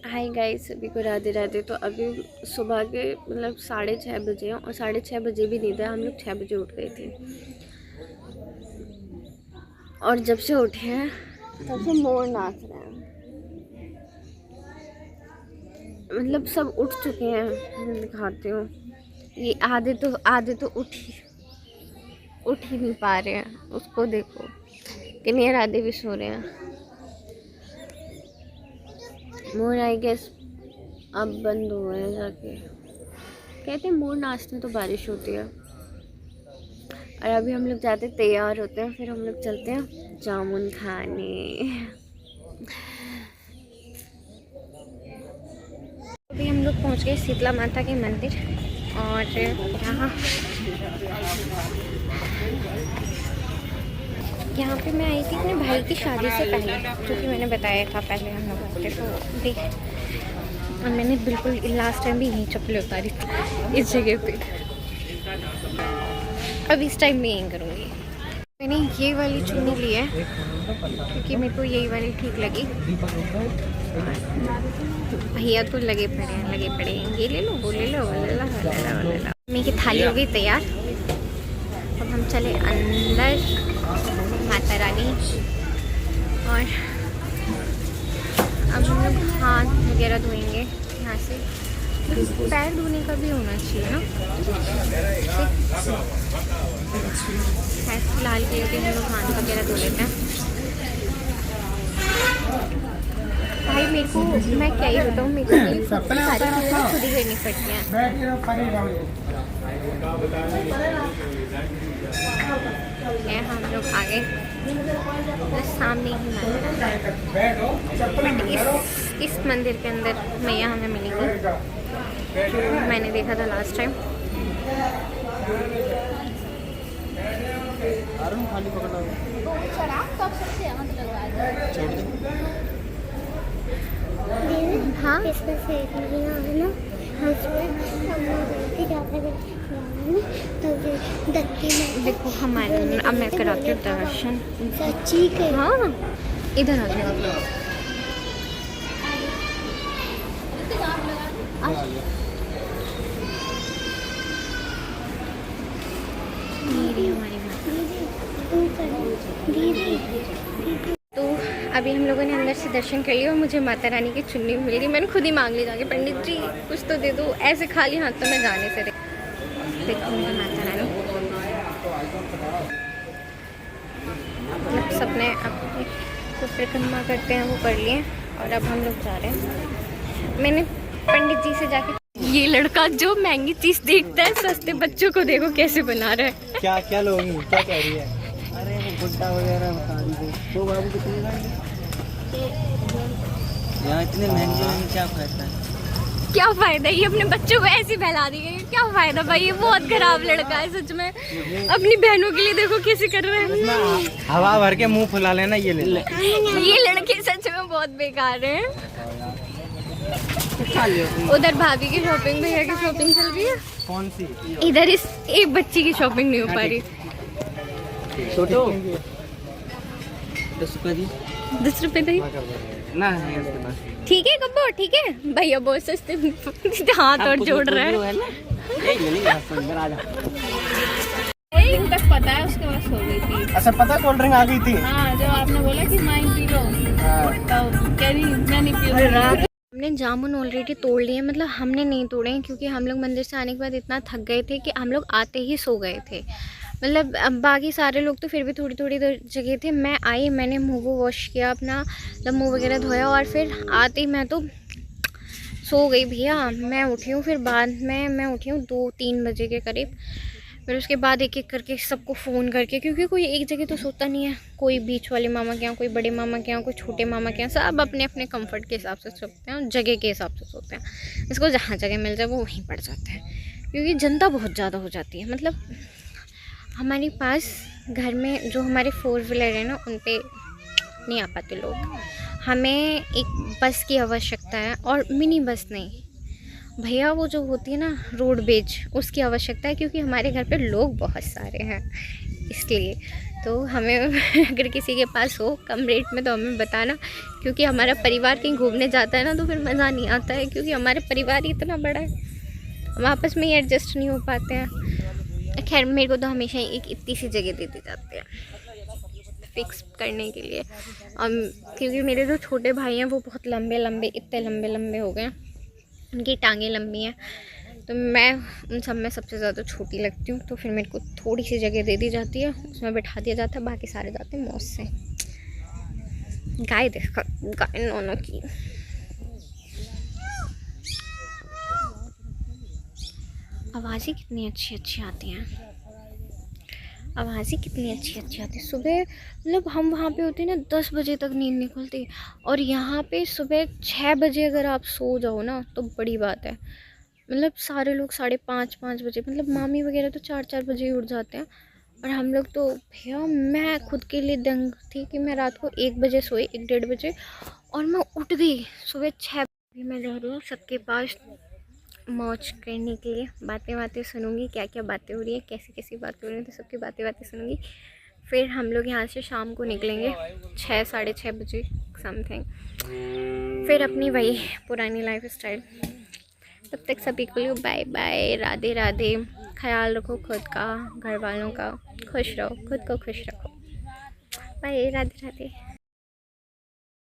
Hi guys, सभी को राधे राधे। तो अभी सुबह के मतलब 6:30 बजे हैं और 6:30 बजे भी नहीं थे, हम लोग 6 बजे उठ गए थे। और जब से उठे हैं तब से मोर नाच रहे हैं, मतलब सब उठ चुके हैं। मैं दिखाती हूँ, ये आधे तो उठ ही नहीं पा रहे हैं। उसको देखो, कितने आधे भी सो रहे हैं। मोर आई गेस अब बंद हो गए जाके। कहते हैं मोर नाचते तो बारिश होती है। और अभी हम लोग जाते तैयार होते हैं, फिर हम लोग चलते हैं जामुन खाने। अभी हम लोग पहुंच गए शीतला माता के मंदिर। और यहाँ पे मैं आई थी अपने भाई की शादी से पहले, जो कि मैंने बताया था पहले हम लोग आते तो देख। और मैंने बिल्कुल लास्ट टाइम भी यहीं चप्पलें उतारी थी इस जगह पे। अब इस टाइम भी यहीं करूँगी। मैंने ये वाली चुन्नी ली है क्योंकि मेरे को यही वाली ठीक लगी। भैया तो लगे पड़े हैं, ये ले लो वो ले लो मम्मी की थाली हो गई तैयार। अब हम चले अंदर माता रानी। और अब हम लोग हाथ वगैरह धोएंगे यहाँ से। पैर धोने का भी होना चाहिए ना। फिलहाल के लिए हम लोग हाथ वगैरह धो लेते हैं। भाई मेरे को, मैं क्या ही बताऊँ, मेरे को ये सारी चीज़ें खुद ही करनी पड़ती हैं। हम लोग आगे तो सामने ही मंदिर, इस मंदिर के अंदर मैया हमें मिलेगी जो मैंने देखा था लास्ट टाइम। हाँ देखो हमारे, अब मैं कराती हूँ दर्शन। हाँ इधर आ जाओ। तो अभी हम लोगों ने अंदर से दर्शन कर लिया और मुझे माता रानी की चुन्नी मिल गई। मैंने खुद ही मांग ली जाके, पंडित जी कुछ तो दे दो। ऐसे खाली हाथ तो मैं जाने से देखो मुझे माता रानी। मतलब सबने अपनी जो परिक्रमा करते हैं वो कर लिए और अब हम लोग जा रहे हैं। मैंने पंडित जी से जाके, ये लड़का जो महंगी चीज देखता है सस्ते बच्चों को देखो कैसे बना रहा है। क्या क्या लोगी, क्या कह रही है? अरे वो गुड्डा वगैरह बता दी तो बाबू कितने यहाँ इतने महंगे क्या फायदा है? क्या फायदा, ये अपने बच्चों को ऐसे बहला दी गई। क्या फायदा भाई, ये बहुत खराब लड़का है सच में। अपनी बहनों के लिए देखो कैसे कर रहे हैं। हवा भर के मुंह फुला लेना, ये ले। ये लड़के सच में बहुत बेकार हैं। उधर भाभी की शॉपिंग, भैया की शॉपिंग चल रही है। कौन सी? इधर इस एक बच्ची की शॉपिंग नहीं हो पा रही। छोटो 10 रुपए दी, 10 रुपए दी ना। ठीक है कब्बो, ठीक है भैया बहुत सस्ते हाथ और जोड़ रहा है। तक पता है, उसके बाद सो गई थी। अच्छा पता, कोल्ड ड्रिंक आ गई थी। हाँ, जब आपने बोला कि माइन पी लो तो कह रही मैं नहीं पी रही। हमने जामुन ऑलरेडी तोड़ लिए, मतलब हमने नहीं तोड़े क्योंकि हम लोग मंदिर से आने के बाद इतना थक गए थे कि हम लोग आते ही सो गए थे। मतलब बाकी सारे लोग तो फिर भी थोड़ी थोड़ी देर जगह थे। मैं आई, मैंने मुँह वॉश किया अपना, मतलब मुँह वगैरह धोया और फिर आते ही मैं तो सो गई भैया। मैं उठी हूँ फिर बाद में, मैं उठी हूँ 2-3 बजे के करीब। फिर उसके बाद एक एक करके सबको फ़ोन करके, क्योंकि कोई एक जगह तो सोता नहीं है। कोई बीच वाले मामा के यहाँ, कोई बड़े मामा के यहाँ, कोई छोटे मामा के यहाँ। सब अपने अपने कंफर्ट के हिसाब से सोते हैं, जगह के हिसाब से सोते हैं। इसको जहाँ जगह मिल जाए वो वहीं पड़ जाते हैं, क्योंकि जनता बहुत ज़्यादा हो जाती है। मतलब हमारे पास घर में जो हमारे 4 व्हीलर है ना, उन पर नहीं आ पाते लोग। हमें एक बस की आवश्यकता है, और मिनी बस नहीं भैया, वो जो होती है ना रोडवेज, उसकी आवश्यकता है, क्योंकि हमारे घर पे लोग बहुत सारे हैं इसलिए। तो हमें अगर किसी के पास हो कम रेट में तो हमें बताना, क्योंकि हमारा परिवार कहीं घूमने जाता है ना तो फिर मज़ा नहीं आता है, क्योंकि हमारे परिवार ही इतना बड़ा है, हम आपस में ही एडजस्ट नहीं हो पाते हैं। खैर मेरे को तो हमेशा एक इतनी सी जगह दे दी जाती है फिक्स करने के लिए, क्योंकि मेरे जो छोटे भाई हैं वो बहुत लंबे लंबे, इतने लंबे लंबे हो गए हैं, उनकी टांगें लंबी हैं, तो मैं उन सब में सबसे ज़्यादा छोटी लगती हूँ, तो फिर मेरे को थोड़ी सी जगह दे दी जाती है, उसमें बैठा दिया जाता है, बाकी सारे जाते हैं मौज से। गाय देखा, गाय नौना की। आवाज़ें कितनी अच्छी अच्छी आती हैं, आवाज़ें कितनी अच्छी अच्छी आती है। सुबह मतलब हम वहाँ पे होते हैं ना 10 बजे तक नींद नहीं खुलती, और यहाँ पे सुबह 6 बजे अगर आप सो जाओ ना तो बड़ी बात है। मतलब सारे लोग 5:30 बजे, मतलब मामी वगैरह तो 4 बजे ही उठ जाते हैं, और हम लोग तो भैया, मैं खुद के लिए दंग थी कि मैं रात को 1 बजे सोई, 1-1:30 बजे, और मैं उठ गई सुबह 6 बजे। मैं जा रही हूँ सबके पास मौज करने के लिए, बातें सुनूंगी, क्या क्या बातें हो रही है, कैसी कैसी बातें हो रही हैं, तो सबकी बातें सुनूंगी। फिर हम लोग यहाँ से शाम को निकलेंगे 6-6:30 बजे समथिंग, फिर अपनी वही पुरानी लाइफ स्टाइल। तब तक सभी को बाय बाय, राधे राधे, ख्याल रखो खुद का, घर वालों का, खुश रहो, खुद को खुश रखो, बाय, राधे राधे।